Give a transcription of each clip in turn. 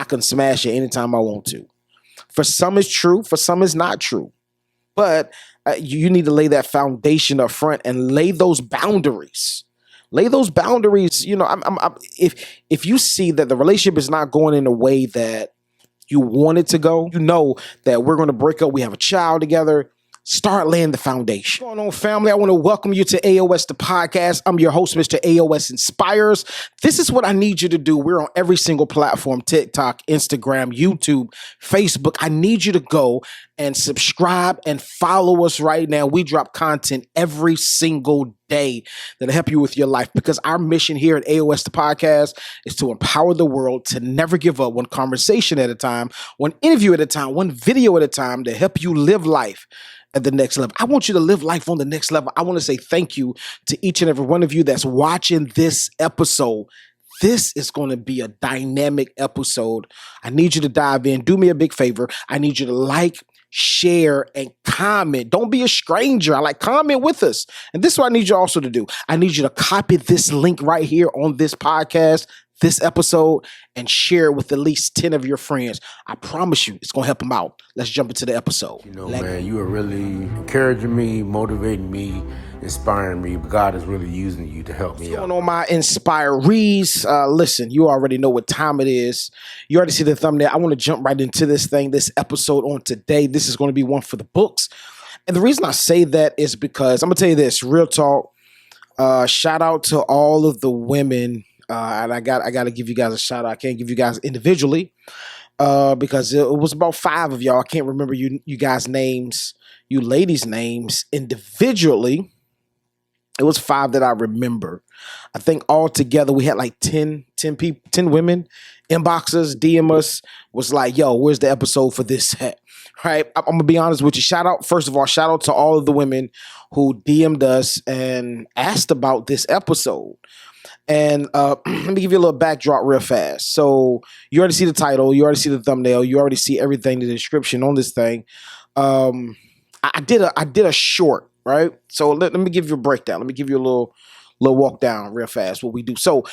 I can smash it anytime I want to. For some it's true, for some it's not true. But you need to lay that foundation up front and lay those boundaries. Lay those boundaries. You know, if you see that the relationship is not going in a way that you want it to go, you know that we're going to break up. We have a child together. Start laying the foundation. What's going on, family? I want to welcome you to AOS, the podcast. I'm your host, Mr. AOS Inspires. This is what I need you to do. We're on every single platform: TikTok, Instagram, YouTube, Facebook. I need you to go and subscribe and follow us right now. We drop content every single day that'll help you with your life, because our mission here at AOS, the podcast, is to empower the world to never give up, one conversation at a time, one interview at a time, one video at a time, to help you live life at the next level. I want you to live life on the next level. I want to say thank you to each and every one of you that's watching this episode. This is going to be a dynamic episode. I need you to dive in. Do me a big favor. I need you to like, share, and comment. Don't be a stranger. Comment with us. And this is what I need you also to do. I need you to copy this link right here on this podcast, this episode, and share it with at least 10 of your friends. I promise you, it's going to help them out. Let's jump into the episode. You know, man, you are really encouraging me, motivating me, inspiring me. God is really using you to help me out. What's going on, my inspirees? Listen, you already know what time it is. You already see the thumbnail. I want to jump right into this thing, this episode on today. This is going to be one for the books. And the reason I say that is because I'm going to tell you this, real talk. Shout out to all of the women. And I got to give you guys a shout out. I can't give you guys individually because it was about 5 of y'all. I can't remember you guys' names, you ladies' names individually. It was 5 that I remember. I think all together we had like 10 people, 10 women inbox us, DM us, was like, yo, where's the episode for this at? Right? I'm going to be honest with you. First of all, shout out to all of the women who DM'd us and asked about this episode. And let me give you a little backdrop real fast. So you already see the title, you already see the thumbnail, you already see everything, the description on this thing. I did a short, right? So let me give you a breakdown. Let me give you a little walk down real fast what we do. So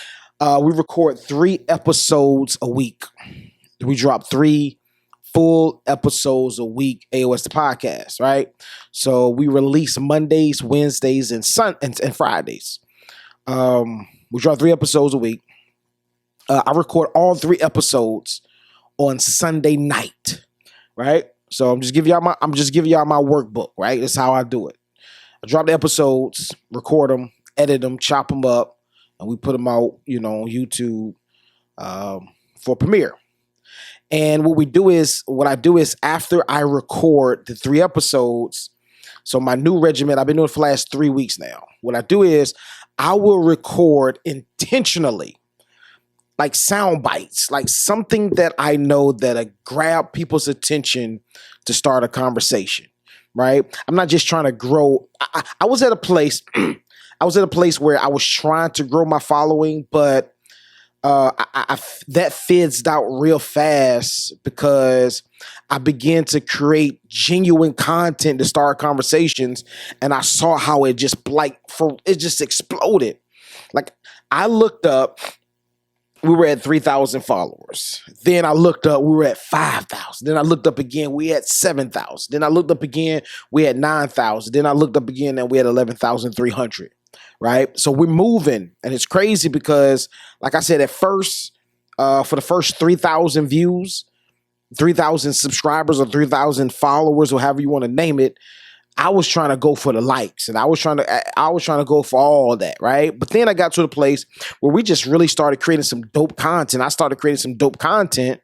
we record 3 episodes a week. We drop 3 full episodes a week, AOS the podcast, right? So we release Mondays, Wednesdays, and Fridays. We drop 3 episodes a week. I record all 3 episodes on Sunday night, right? So I'm just giving y'all my workbook, right? That's how I do it. I drop the episodes, record them, edit them, chop them up, and we put them out, on YouTube for premiere. And what I do is after I record the 3 episodes, so my new regimen, I've been doing it for the last 3 weeks now. What I do is I will record intentionally, like sound bites, like something that I know that grab people's attention to start a conversation, right? I'm not just trying to grow. I was at a place, where I was trying to grow my following, but that fizzed out real fast because I began to create genuine content to start conversations, and I saw how it just exploded. Like I looked up, we were at 3,000 followers. Then I looked up, we were at 5,000. Then I looked up again, we had 7,000. Then I looked up again, we had 9,000. Then I looked up again, and we had 11,300. Right? So we're moving, and it's crazy because, like I said, at first, for the first 3,000 views, 3,000 subscribers or 3,000 followers, or however you want to name it, I was trying to go for the likes, and I was trying to go for all that, right? But then I got to the place where we just really started creating some dope content. I started creating some dope content,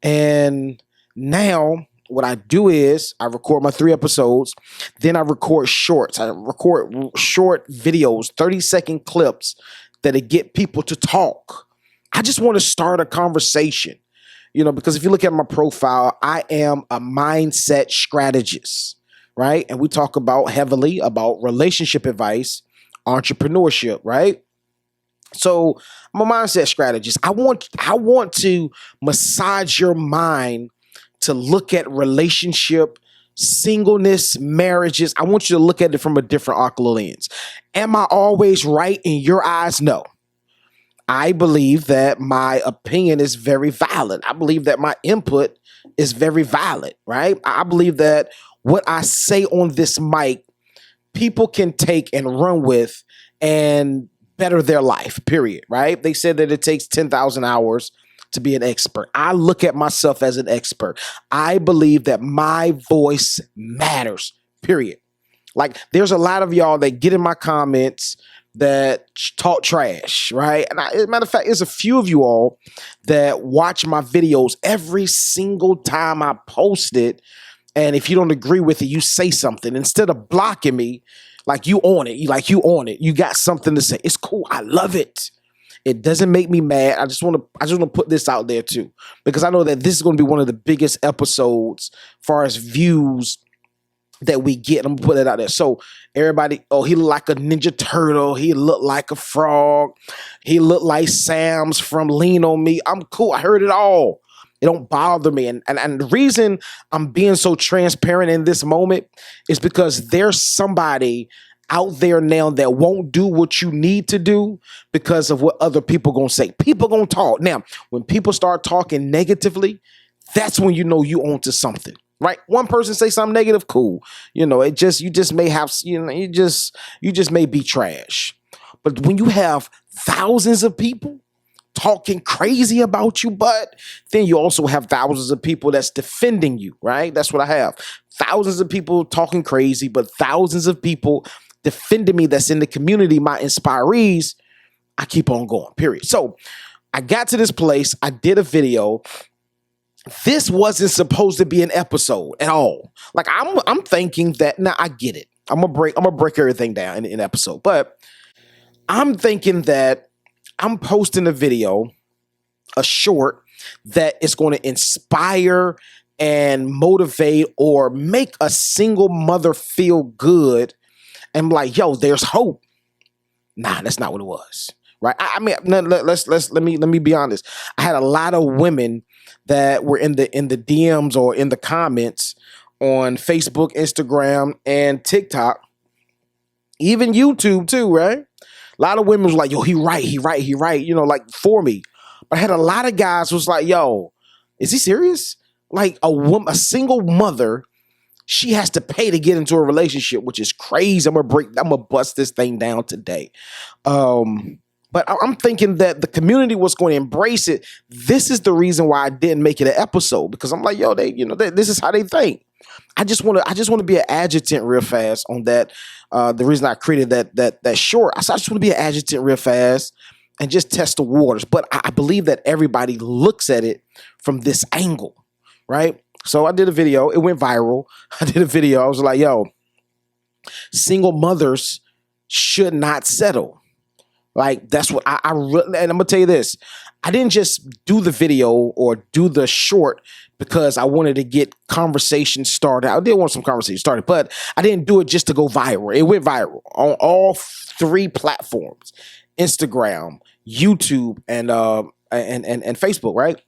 and now what I do is I record my 3 episodes, then I record shorts. I record short videos, 30-second clips that'll get people to talk. I just want to start a conversation, because if you look at my profile, I am a mindset strategist, right? And we talk heavily about relationship advice, entrepreneurship, right? So I'm a mindset strategist. I want to massage your mind to look at relationship, singleness, marriages. I want you to look at it from a different ocular lens. Am I always right in your eyes? No. I believe that my opinion is very valid. I believe that my input is very valid, right? I believe that what I say on this mic, people can take and run with and better their life, period, right? They said that it takes 10,000 hours to be an expert. I look at myself as an expert. I believe that my voice matters, period. Like, there's a lot of y'all that get in my comments that talk trash, right? And as a matter of fact, there's a few of you all that watch my videos every single time I post it. And if you don't agree with it, you say something instead of blocking me. Like, you on it. You on it. You got something to say. It's cool. I love it. It doesn't make me mad. I just want to put this out there too, because I know that this is going to be one of the biggest episodes as far as views that we get. I'm gonna put it out there. So everybody, oh, he looked like a Ninja Turtle. He looked like a frog. He looked like Sam's from Lean on Me. I'm cool. I heard it all. It don't bother me. And the reason I'm being so transparent in this moment is because there's somebody out there now that won't do what you need to do because of what other people gonna say. People gonna talk. Now, when people start talking negatively, that's when you know you onto something. Right? One person say something negative, cool. You just may have, you just may be trash. But when you have thousands of people talking crazy about you, but then you also have thousands of people that's defending you, right? That's what I have. Thousands of people talking crazy, but thousands of people defending me that's in the community, my inspirees. I keep on going, period. So I got to this place. I did a video. This wasn't supposed to be an episode at all. Like, I'm thinking that now I get it. I'm gonna break everything down in an episode. But I'm thinking that I'm posting a video, a short, that is going to inspire and motivate or make a single mother feel good. And like, yo, there's hope. Nah, that's not what it was. Right? I mean, let me be honest. I had a lot of women that were in the DMs or in the comments on Facebook, Instagram, and TikTok, even YouTube too, right? A lot of women was like, yo, he right, like for me. But I had a lot of guys was like, yo, is he serious? Like a single mother, she has to pay to get into a relationship, which is crazy. I'm gonna bust this thing down today. But I'm thinking that the community was going to embrace it. This is the reason why I didn't make it an episode, because I'm like, yo, this is how they think. I just want to be an adjutant real fast on that. The reason I created that short, I just want to be an adjutant real fast and just test the waters. But I believe that everybody looks at it from this angle, right? So I did a video. It went viral. I did a video. I was like, yo, single mothers should not settle. Like, that's what I really, and I'm gonna tell you this. I didn't just do the video or do the short because I wanted to get conversation started. I did want some conversation started, but I didn't do it just to go viral. It went viral on all three platforms: Instagram, YouTube, and Facebook, right?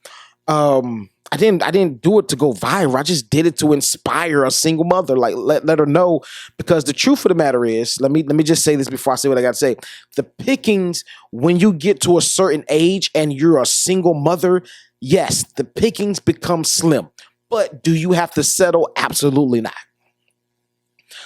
I didn't do it to go viral. I just did it to inspire a single mother, like let her know, because the truth of the matter is, let me just say this before I say what I got to say. The pickings, when you get to a certain age and you're a single mother, yes, the pickings become slim. But do you have to settle? Absolutely not.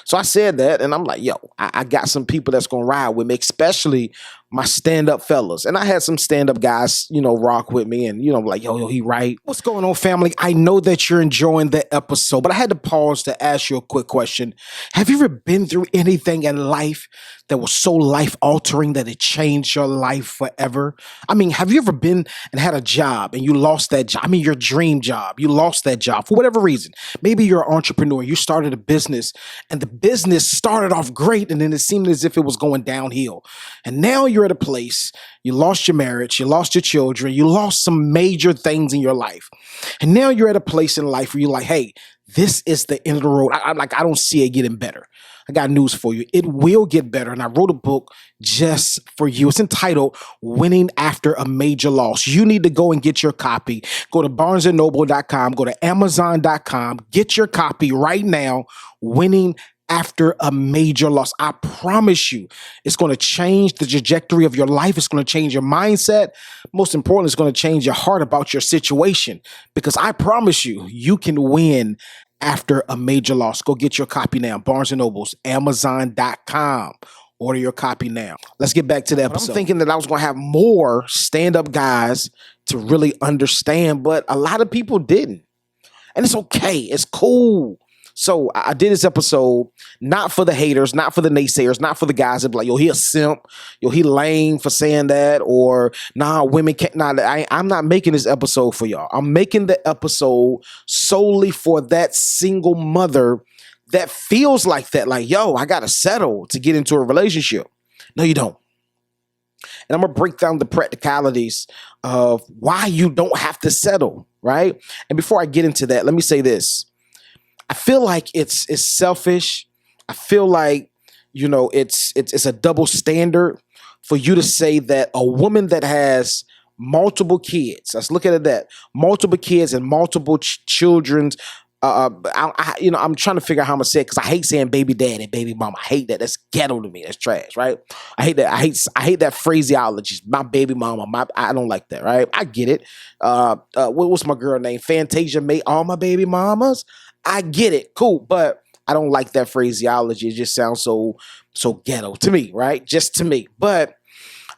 So I said that, and I'm like, yo, I got some people that's going to ride with me, especially my stand-up fellas. And I had some stand-up guys, rock with me and, like, yo, he right. What's going on, family? I know that you're enjoying the episode, but I had to pause to ask you a quick question. Have you ever been through anything in life that was so life-altering that it changed your life forever? I mean, have you ever been and had a job and you lost that job? I mean, your dream job. You lost that job for whatever reason. Maybe you're an entrepreneur. You started a business and the business started off great and then it seemed as if it was going downhill. And now you're at a place, you lost your marriage, you lost your children, you lost some major things in your life. And now you're at a place in life where you're like, hey, this is the end of the road. I don't see it getting better. I got news for you. It will get better. And I wrote a book just for you. It's entitled Winning After a Major Loss. You need to go and get your copy. Go to barnesandnoble.com, go to amazon.com, get your copy right now. Winning after a major loss. I promise you, it's going to change the trajectory of your life. It's going to change your mindset. Most importantly, it's going to change your heart about your situation, because I promise you, you can win after a major loss. Go get your copy now. Barnes & Nobles, Amazon.com. Order your copy now. Let's get back to the episode. I'm thinking that I was going to have more stand-up guys to really understand, but a lot of people didn't. And it's okay. It's cool. So I did this episode not for the haters, not for the naysayers, not for the guys that be like, yo, he a simp, yo, he lame for saying that, or nah, women can't. Nah, I'm not making this episode for y'all. I'm making the episode solely for that single mother that feels like that, like, yo, I gotta settle to get into a relationship. No, you don't. And I'm gonna break down the practicalities of why you don't have to settle, right? And before I get into that, let me say this. I feel like it's selfish. I feel like, it's a double standard for you to say that a woman that has multiple kids, let's look at it that, multiple kids and multiple children's, I'm trying to figure out how I'm gonna say it, because I hate saying baby dad and baby mama. I hate that. That's ghetto to me. That's trash, right? I hate that. I hate that phraseology. My baby mama. I don't like that, right? I get it. What's my girl name? Fantasia made all my baby mamas. I get it. Cool. But I don't like that phraseology. It just sounds so ghetto to me, right? Just to me. But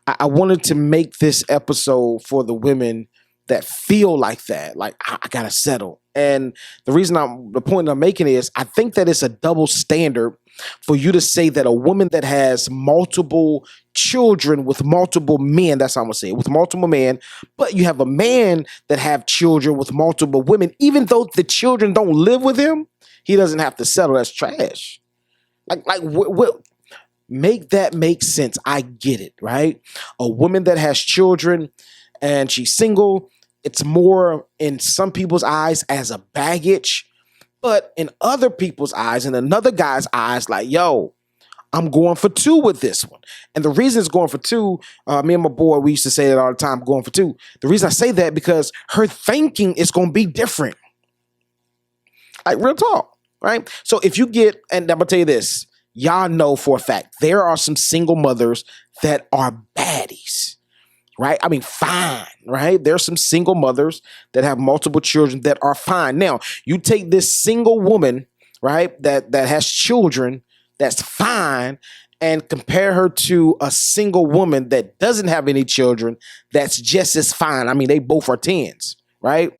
I wanted to make this episode for the women that feel like that, like I gotta settle. And the point I'm making is, I think that it's a double standard for you to say that a woman that has multiple children with multiple men, that's how I'm gonna say it, with multiple men, but you have a man that have children with multiple women, even though the children don't live with him, he doesn't have to settle. That's trash. Make that make sense. I get it, right? A woman that has children and she's single, it's more in some people's eyes as a baggage, but in other people's eyes and another guy's eyes, like, yo, I'm going for two with this one. And the reason it's going for two, me and my boy, we used to say that all the time, going for two. The reason I say that, because her thinking is going to be different. Like, real talk, right? So if you get, and I'm going to tell you this, y'all know for a fact, there are some single mothers that are baddies. Right? I mean, fine, right? There's some single mothers that have multiple children that are fine. Now, you take this single woman, right, that has children, that's fine, and compare her to a single woman that doesn't have any children, that's just as fine. I mean, they both are 10s, right?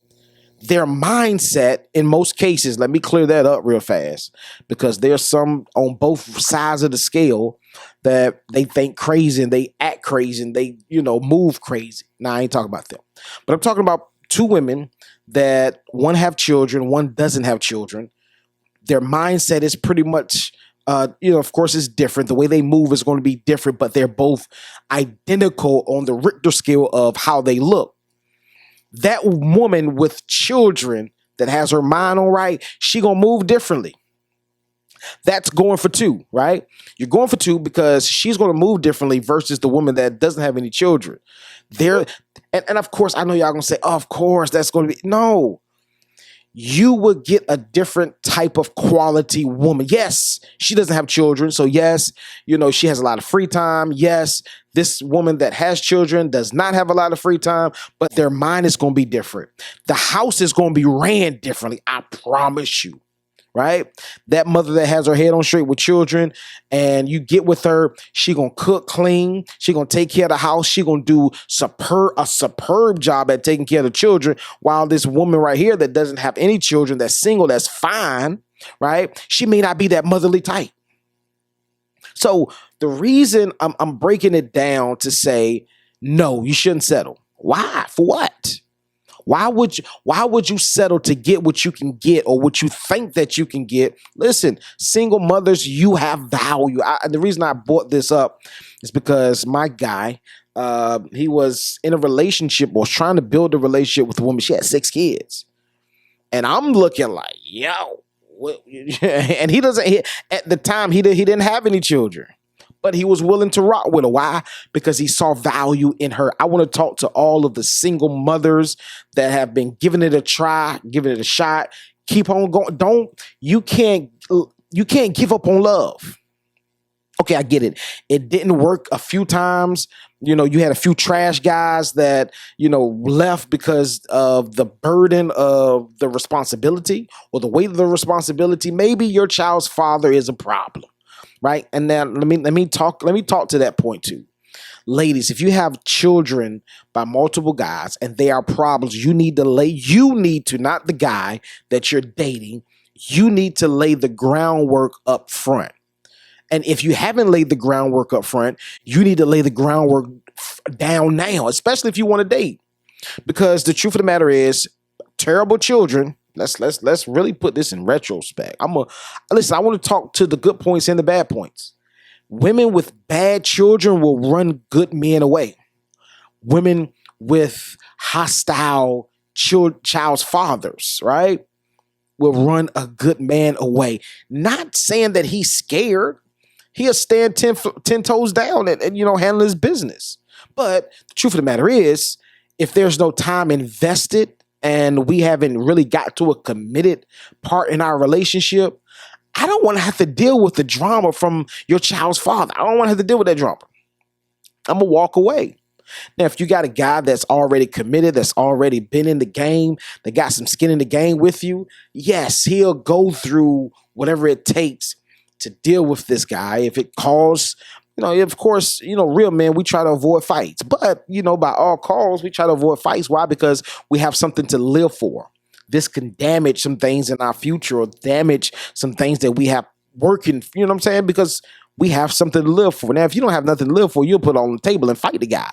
Their mindset, in most cases, let me clear that up real fast, because there's some on both sides of the scale that they think crazy and they act crazy and they, move crazy. Now, I ain't talking about them, but I'm talking about two women that one have children, one doesn't have children. Their mindset is pretty much, of course, it's different. The way they move is going to be different, but they're both identical on the Richter scale of how they look. That woman with children that has her mind on right, she gonna move differently. That's going for two, right? You're going for two because she's going to move differently versus the woman that doesn't have any children. And of course, I know y'all going to say, oh, of course, that's going to be. No. You would get a different type of quality woman. Yes, she doesn't have children. So yes, she has a lot of free time. Yes, this woman that has children does not have a lot of free time, but their mind is going to be different. The house is going to be ran differently. I promise you. Right? That mother that has her head on straight with children, and you get with her, she gonna cook clean, she gonna take care of the house, she gonna do a superb job at taking care of the children, while this woman right here that doesn't have any children, that's single, that's fine, right? She may not be that motherly type. So the reason I'm breaking it down to say, no, you shouldn't settle. Why? For what? Why would you settle to get what you can get or what you think that you can get? Listen, single mothers, you have value. And the reason I brought this up is because my guy, he was in a relationship or was trying to build a relationship with a woman. She had 6 kids. And I'm looking like, yo. And at the time, he didn't have any children. But he was willing to rock with her. Why? Because he saw value in her. I want to talk to all of the single mothers that have been giving it a try, giving it a shot. Keep on going. You can't give up on love. Okay, I get it. It didn't work a few times. You had a few trash guys that, left because of the burden of the responsibility or the weight of the responsibility. Maybe your child's father is a problem, right? And now let me talk to that point too. Ladies, if you have children by multiple guys and they are problems, not the guy that you're dating, you need to lay the groundwork up front. And if you haven't laid the groundwork up front, you need to lay the groundwork down now, especially if you want to date. Because the truth of the matter is, terrible children. Let's really put this in retrospect. I want to talk to the good points and the bad points. Women with bad children will run good men away. Women with hostile child's fathers, right, will run a good man away. Not saying that he's scared. He'll stand 10 toes down and handle his business. But the truth of the matter is, if there's no time invested and we haven't really got to a committed part in our relationship, I don't want to have to deal with the drama from your child's father. I don't want to have to deal with that drama. I'm going to walk away. Now, if you got a guy that's already committed, that's already been in the game, that got some skin in the game with you, yes, he'll go through whatever it takes to deal with this guy. If it calls, of course, real men, we try to avoid fights. But, by all calls, we try to avoid fights. Why? Because we have something to live for. This can damage some things in our future or damage some things that we have working, you know what I'm saying? Because we have something to live for. Now, if you don't have nothing to live for, you'll put it on the table and fight the guy.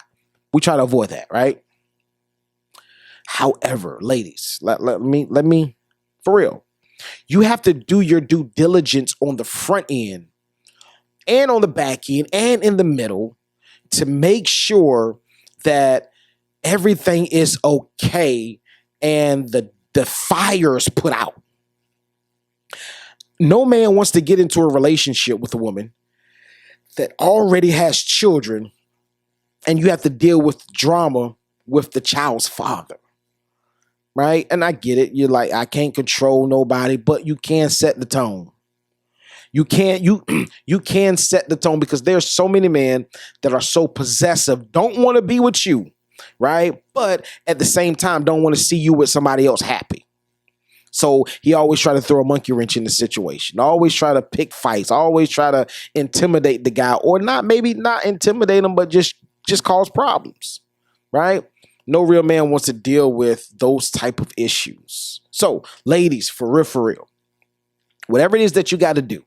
We try to avoid that, right? However, ladies, let me, for real, you have to do your due diligence on the front end and on the back end and in the middle to make sure that everything is okay and the fire is put out. No man wants to get into a relationship with a woman that already has children and you have to deal with drama with the child's father. Right? And I get it. You're like, I can't control nobody, but you can set the tone. You can set the tone because there's so many men that are so possessive, don't want to be with you, right? But at the same time, don't want to see you with somebody else happy. So he always try to throw a monkey wrench in the situation, always try to pick fights, always try to intimidate the guy, or maybe not intimidate him, but just cause problems, right? No real man wants to deal with those type of issues. So, ladies, for real, whatever it is that you got to do,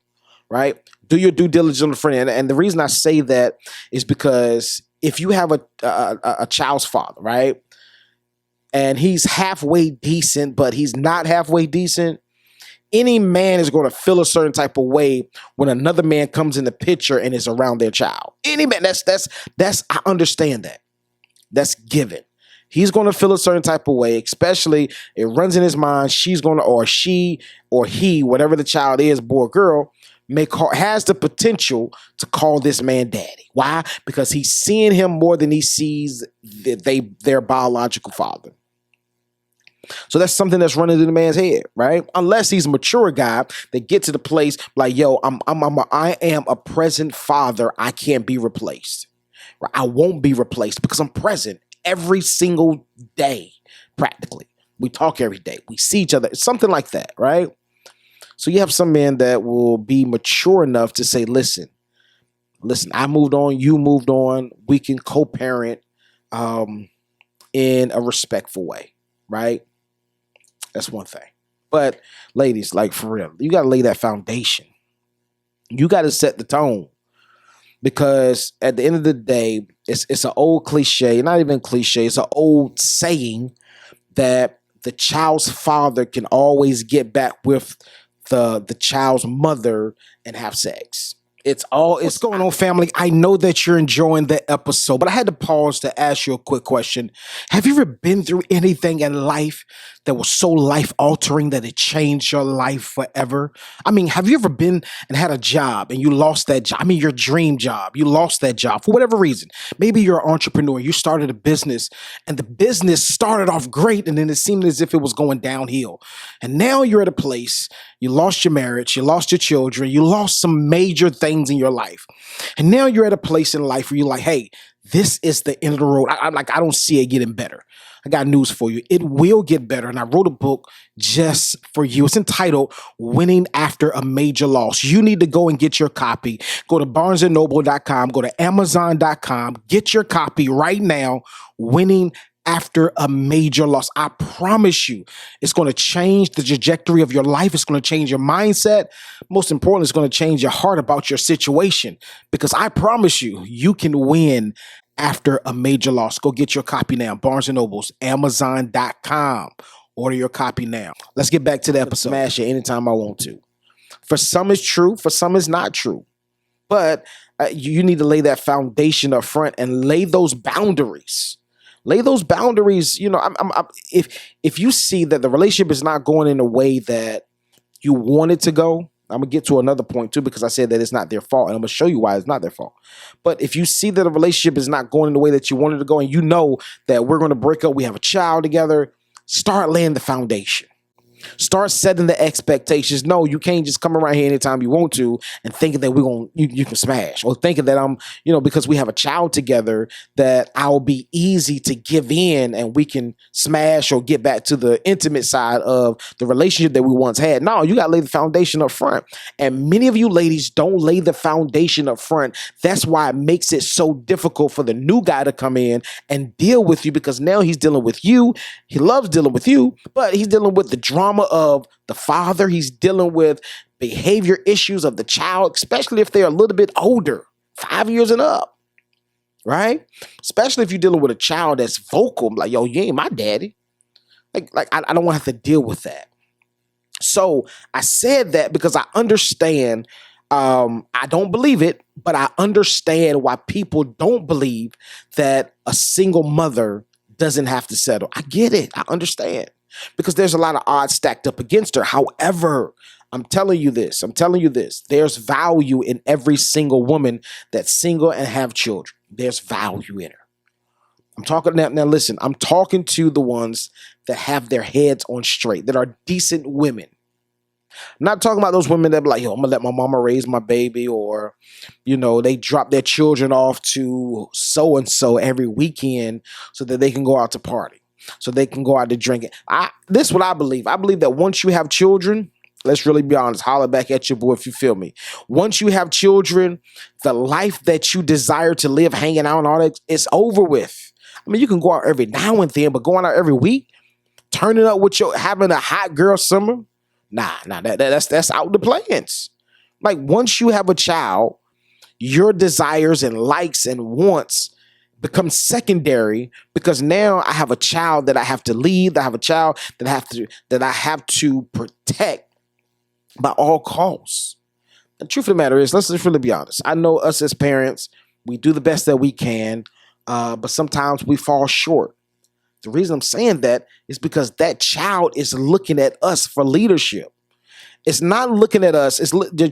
right? Do your due diligence on the front end. And the reason I say that is because if you have a child's father, right, and he's halfway decent, but he's not halfway decent, any man is going to feel a certain type of way when another man comes in the picture and is around their child. Any man, that's I understand that. That's given. He's going to feel a certain type of way, especially it runs in his mind. She's going to, or she, or he, whatever the child is, boy or girl, has the potential to call this man daddy. Why? Because he's seeing him more than he sees their biological father. So that's something that's running through the man's head, right? Unless he's a mature guy that gets to the place like, yo, I am a present father. I can't be replaced. I won't be replaced because I'm present every single day, practically. We talk every day. We see each other. It's something like that, right? So you have some men that will be mature enough to say, listen, I moved on, you moved on. We can co-parent in a respectful way, right? That's one thing. But ladies, like for real, you got to lay that foundation. You got to set the tone. Because at the end of the day, it's an old cliche, not even cliche, it's an old saying that the child's father can always get back with the child's mother and have sex. What's going on, family? I know that you're enjoying the episode, but I had to pause to ask you a quick question. Have you ever been through anything in life that was so life altering that it changed your life forever? I mean, have you ever been and had a job and you lost that job? I mean, your dream job, you lost that job for whatever reason. Maybe you're an entrepreneur, you started a business and the business started off great and then it seemed as if it was going downhill. And now you're at a place, you lost your marriage, you lost your children, you lost some major things in your life. And now you're at a place in life where you're like, hey, this is the end of the road. I don't see it getting better. I got news for you. It will get better. And I wrote a book just for you. It's entitled Winning After a Major Loss. You need to go and get your copy. Go to barnesandnoble.com, go to amazon.com, get your copy right now. Winning After a Major Loss. I promise you, it's going to change the trajectory of your life. It's going to change your mindset. Most importantly, it's going to change your heart about your situation, because I promise you, you can win after a major loss. Go get your copy now. Barnes and Nobles, amazon.com. Order your copy now. Let's get back to the episode. Smash it anytime I want to. For some it's true, for some it's not true. But you need to lay that foundation up front and lay those boundaries. Lay those boundaries. You know, if you see that the relationship is not going in a way that you want it to go, I'm going to get to another point too, because I said that it's not their fault, and I'm going to show you why it's not their fault. But if you see that a relationship is not going in the way that you wanted to go, and you know that we're going to break up, we have a child together, start laying the foundation. Start setting the expectations. No, you can't just come around here anytime you want to and thinking that you can smash, or thinking that because we have a child together that I'll be easy to give in and we can smash or get back to the intimate side of the relationship that we once had. No, you got to lay the foundation up front. And many of you ladies don't lay the foundation up front. That's why it makes it so difficult for the new guy to come in and deal with you, because now he's dealing with you. He loves dealing with you, but he's dealing with the drama of the father. He's dealing with behavior issues of the child, especially if they're a little bit older, 5 years and up, right? Especially if you're dealing with a child that's vocal, like, yo, you ain't my daddy. Like I don't want to have to deal with that. So I said that because I understand, I don't believe it, but I understand why people don't believe that a single mother doesn't have to settle. I get it. I understand. Because there's a lot of odds stacked up against her. However, I'm telling you this. There's value in every single woman that's single and have children. There's value in her. I'm talking now. Now listen, I'm talking to the ones that have their heads on straight, that are decent women. I'm not talking about those women that be like, yo, I'm going to let my mama raise my baby, or, they drop their children off to so-and-so every weekend so that they can go out to party. So they can go out to drink it. This is what I believe. I believe that once you have children, let's really be honest, holler back at your boy if you feel me. Once you have children, the life that you desire to live, hanging out and all that, it's over with. I mean, you can go out every now and then, but going out every week, turning up with having a hot girl summer, that's out the plans. Like, once you have a child, your desires and likes and wants become secondary, because now I have a child that I have to lead. I have a child that I have to protect by all costs. The truth of the matter is, let's just really be honest. I know us as parents, we do the best that we can, but sometimes we fall short. The reason I'm saying that is because that child is looking at us for leadership. It's not looking at us.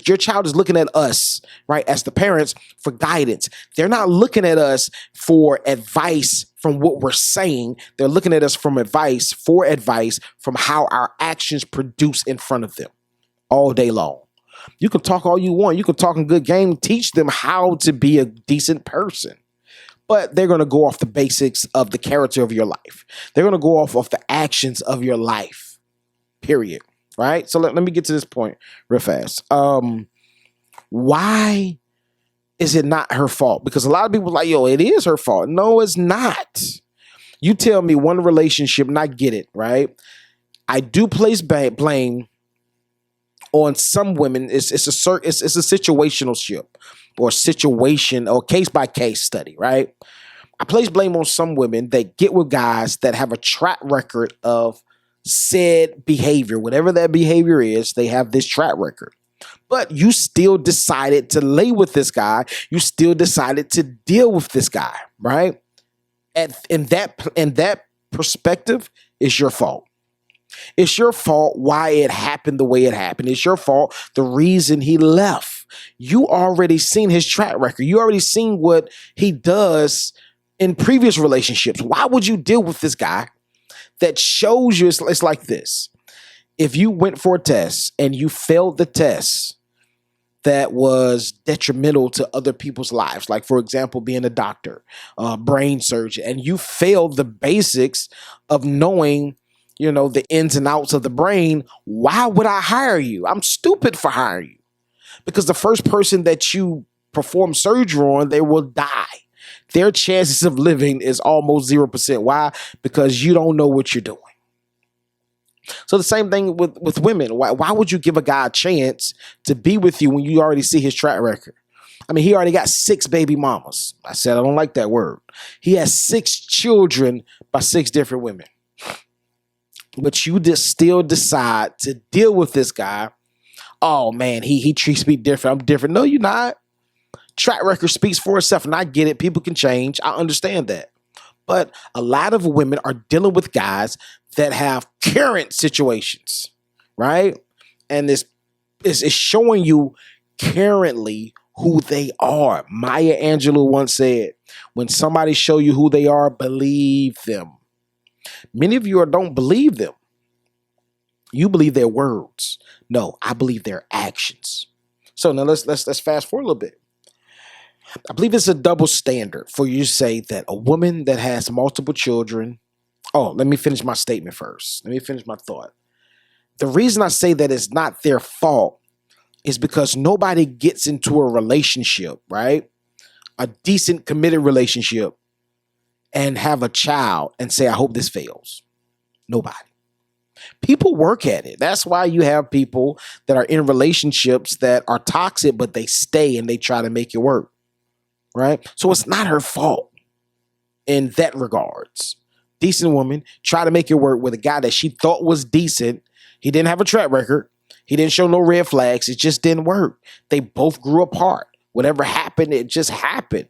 Your child is looking at us, right, as the parents, for guidance. They're not looking at us for advice from what we're saying. They're looking at us for advice from how our actions produce in front of them all day long. You can talk all you want. You can talk in good game, teach them how to be a decent person. But they're going to go off the basics of the character of your life. They're going to go off of the actions of your life, period. Right? So let me get to this point real fast. Why is it not her fault? Because a lot of people are like, yo, it is her fault. No, it's not. You tell me one relationship and I get it, right? I do place blame on some women. It's a situational ship, or situation, or case by case study, right? I place blame on some women that get with guys that have a track record of said behavior. Whatever that behavior is, they have this track record. But you still decided to lay with this guy. You still decided to deal with this guy, right? In that perspective, it's your fault. It's your fault why it happened the way it happened. It's your fault the reason he left. You already seen his track record. You already seen what he does in previous relationships. Why would you deal with this guy that shows you it's like this? If you went for a test and you failed the test that was detrimental to other people's lives, like, for example, being a doctor, brain surgeon, and you failed the basics of knowing, the ins and outs of the brain, why would I hire you? I'm stupid for hiring you. Because the first person that you perform surgery on, they will die. Their chances of living is almost 0%. Why? Because you don't know what you're doing. So the same thing with women. Why would you give a guy a chance to be with you when you already see his track record? I mean, he already got 6 baby mamas. I said I don't like that word. He has 6 children by 6 different women. But you just still decide to deal with this guy. Oh man, he treats me different. I'm different. No, you're not. Track record speaks for itself, and I get it. People can change. I understand that. But a lot of women are dealing with guys that have current situations, right? And this is showing you currently who they are. Maya Angelou once said, when somebody show you who they are, believe them. Many of you don't believe them. You believe their words. No, I believe their actions. So now let's fast forward a little bit. I believe it's a double standard for you to say that a woman that has multiple children. Oh, let me finish my statement first. Let me finish my thought. The reason I say that it's not their fault is because nobody gets into a relationship, right? A decent, committed relationship, and have a child and say, I hope this fails. Nobody. People work at it. That's why you have people that are in relationships that are toxic, but they stay and they try to make it work, right? So it's not her fault in that regards. Decent woman, try to make it work with a guy that she thought was decent. He didn't have a track record. He didn't show no red flags. It just didn't work. They both grew apart. Whatever happened, it just happened,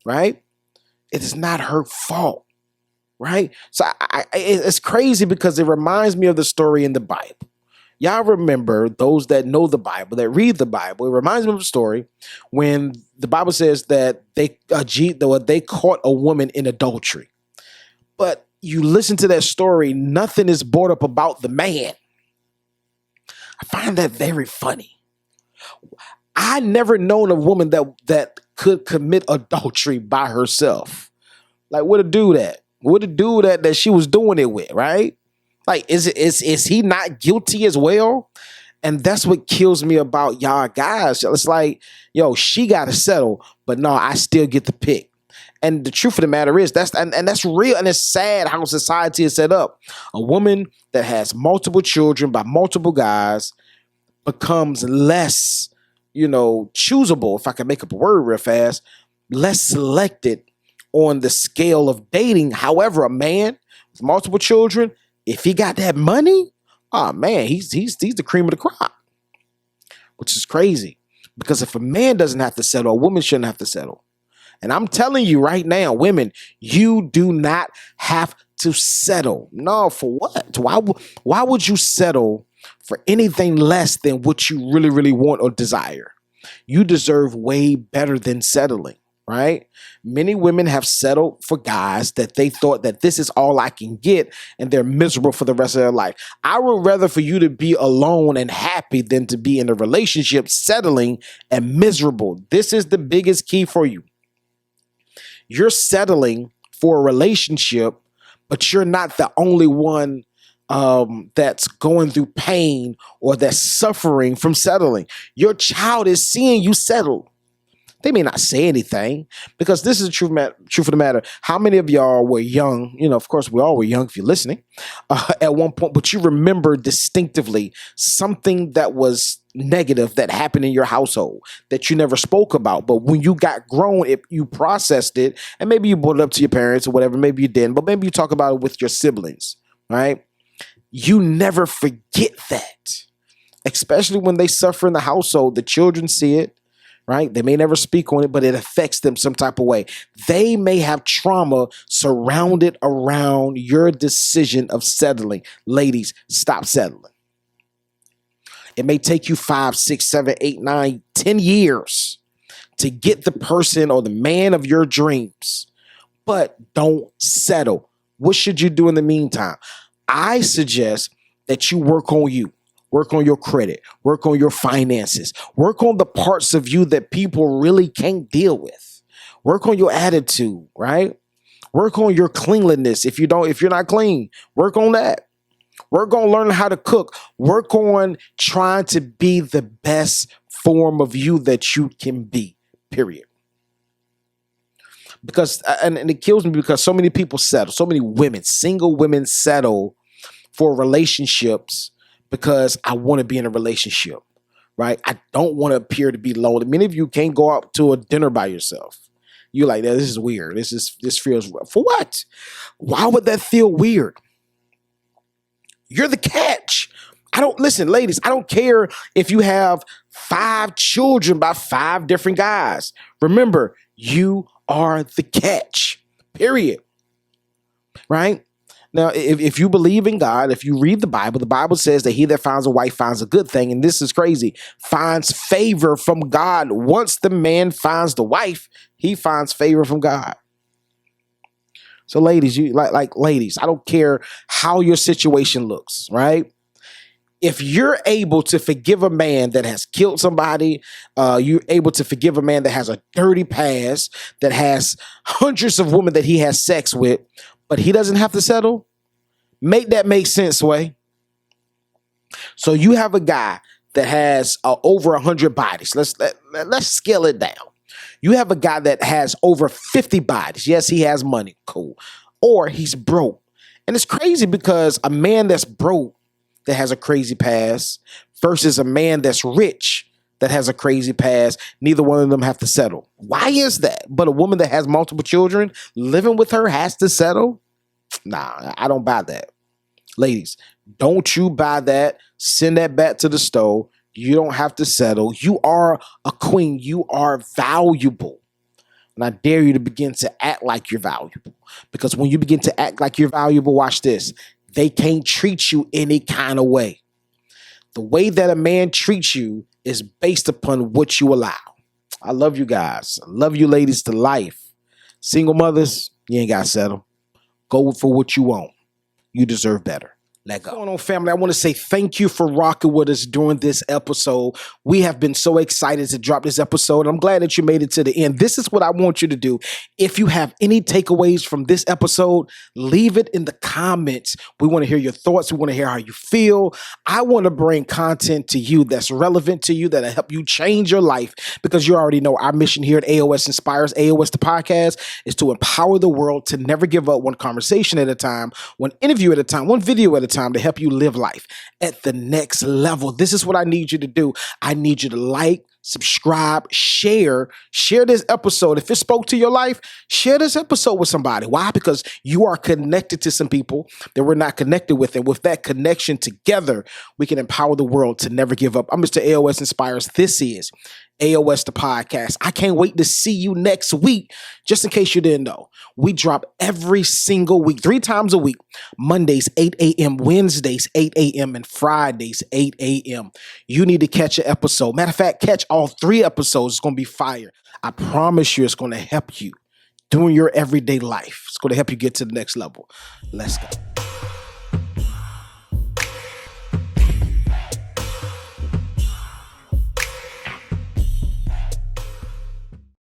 right? It is not her fault, right? So it's crazy because it reminds me of the story in the Bible. Y'all remember, those that know the Bible, that read the Bible, it reminds me of a story when the Bible says that they caught a woman in adultery. But you listen to that story, nothing is brought up about the man. I find that very funny. I never known a woman that could commit adultery by herself. Like, what a dude at? What a dude that she was doing it with, right? Like, is he not guilty as well? And that's what kills me about y'all guys. It's like, yo, she got to settle, but no, I still get the pick. And the truth of the matter is that's real, and it's sad how society is set up. A woman that has multiple children by multiple guys becomes less, choosable, if I can make up a word real fast, less selected on the scale of dating. However, a man with multiple children, if he got that money, oh man, he's the cream of the crop, which is crazy. Because if a man doesn't have to settle, a woman shouldn't have to settle. And I'm telling you right now, women, you do not have to settle. No, for what? Why would you settle for anything less than what you really, really want or desire? You deserve way better than settling, right? Many women have settled for guys that they thought that this is all I can get, and they're miserable for the rest of their life. I would rather for you to be alone and happy than to be in a relationship settling and miserable. This is the biggest key for you. You're settling for a relationship, but you're not the only one that's going through pain or that's suffering from settling. Your child is seeing you settle. They may not say anything, because this is the truth of the matter. How many of y'all were young? Of course, we all were young if you're listening at one point, but you remember distinctively something that was negative that happened in your household that you never spoke about. But when you got grown, you processed it, and maybe you brought it up to your parents or whatever. Maybe you didn't, but maybe you talk about it with your siblings, right? You never forget that. especially when they suffer in the household. The children see it, right? They may never speak on it, but it affects them some type of way. They may have trauma surrounded around your decision of settling. Ladies, stop settling. It may take you 5, 6, 7, 8, 9, 10 years to get the person or the man of your dreams, but don't settle. What should you do in the meantime? I suggest that you work on you. Work on your credit, work on your finances, work on the parts of you that people really can't deal with. Work on your attitude, right? Work on your cleanliness. If you're not clean, work on that. Work on learning how to cook. Work on trying to be the best form of you that you can be, period. Because, and it kills me because so many people settle, so many women, single women settle for relationships because I want to be in a relationship, right? I don't want to appear to be lonely. Many of you can't go out to a dinner by yourself. You're like, this is weird. This feels, for what? Why would that feel weird? You're the catch. Listen, ladies, I don't care if you have 5 children by 5 different guys. Remember, you are the catch, period, right? Now, if you believe in God, if you read the Bible says that he that finds a wife finds a good thing. And this is crazy, finds favor from God. Once the man finds the wife, he finds favor from God. So ladies, ladies, I don't care how your situation looks, right? If you're able to forgive a man that has killed somebody, you're able to forgive a man that has a dirty past, that has hundreds of women that he has sex with, but he doesn't have to settle. Make that make sense, way. So you have a guy that has over 100 bodies. Let's scale it down. You have a guy that has over 50 bodies. Yes, he has money. Cool. Or he's broke. And it's crazy because a man that's broke that has a crazy past versus a man that's rich that has a crazy past, neither one of them have to settle. Why is that? But a woman that has multiple children living with her has to settle? Nah, I don't buy that. Ladies, don't you buy that. Send that back to the stove. You don't have to settle. You are a queen. You are valuable. And I dare you to begin to act like you're valuable. Because when you begin to act like you're valuable, watch this. They can't treat you any kind of way. The way that a man treats you is based upon what you allow. I love you guys. I love you ladies to life. Single mothers, you ain't got to settle. Go for what you want. You deserve better. Let go. What's going on, family? I want to say thank you for rocking with us during this episode. We have been so excited to drop this episode. I'm glad that you made it to the end. This is what I want you to do. If you have any takeaways from this episode, leave it in the comments. We want to hear your thoughts. We want to hear how you feel. I want to bring content to you that's relevant to you, that'll help you change your life, because you already know our mission here at AOS Inspires, AOS the podcast, is to empower the world to never give up, one conversation at a time, one interview at a time, one video at a time, to help you live life at the next level. This is what I need you to do. I need you to like, subscribe, share this episode. If it spoke to your life, share this episode with somebody. Why? Because you are connected to some people that we're not connected with. And with that connection together, we can empower the world to never give up. I'm Mr. AOS Inspires. This is AOS the podcast. I can't wait to see you next week. Just in case you didn't know, we drop every single week, 3 times a week. Mondays, 8 a.m., Wednesdays, 8 a.m., and Fridays, 8 a.m. You need to catch an episode. Matter of fact, catch all 3 episodes. It's going to be fire. I promise you it's going to help you doing your everyday life. It's going to help you get to the next level. Let's go.